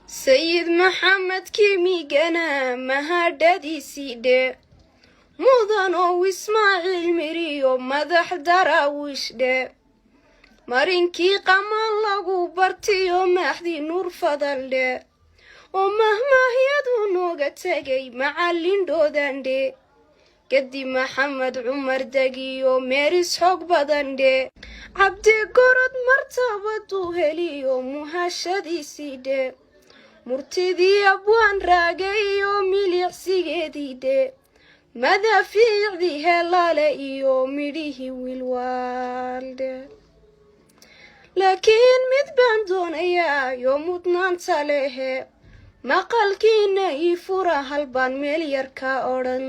سيد محمد كيمي جنا مهددي سيده مدن أو إسماعيل مريو مدح دراويش ده مارينكي قمال لغو برتيو محدي نور فضل ده ومهما يدو نوغا تاقي معالين دودان ده قدي محمد عمر داقيو ميريس حق بدن ده عبدي قرد مرتبطو هليو مهاشدي سيده مرتدي أبوان راقيو مليح سيدي ده ماذا في ذي هلا يوم مريه والوالد لكن مذبان دونيا يوم اثنان تليه ما قال كينا يفورا هالبان مليار كاورن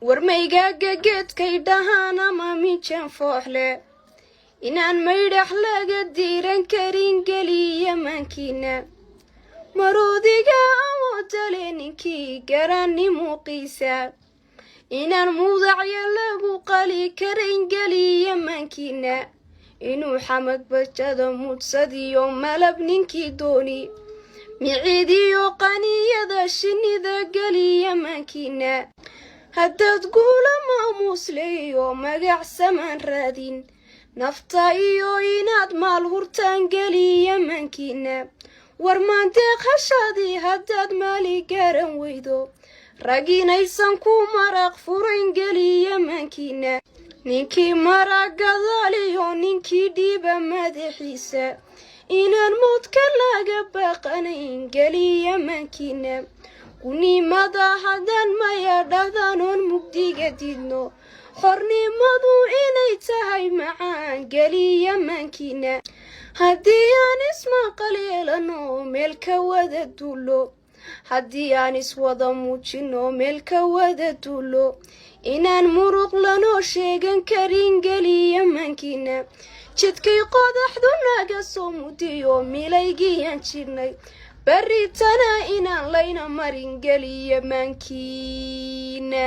ورميقا قاقت كيدهانا ما ميشان فوحله إنان ميدح لاقا ديران كارين قلي يمانكينا maroodiga awoodale ninkii garanni muuqiisa inaan mudacya lagu qali karayn geliya maankiina inuu xamag bajada mudsadiyo malab ninkii dooni miciidiyo qaniyada shinnida geliya maankiina haddaad guula maamuusleyo magac samaan raadin nafta iyo inaad maal hurtaan geliya maankiina warmaanteeq hashaadii haddaad maali gaaran weydo raginaysan ku maraq furayn geliya maankiina ninkii maraq gadaaliyo ninkii dhiiba madaxiisa inaan moodka laga baaqanayn geliya maankiina kunimada haddaan maya dhahdanoon mugdiga didno xornimadu inay tahay macaan geliya maankiina haddii aan ismaqaleelano meel ka wada duulo haddii aan iswada muujino meel ka wada duulo inaan muruq lanoo sheegan karin geliya maankiina jidkay qodaxdu naga soo mudiyo milaygiyaan jirnay barritana inaan layna marin geliya maankiina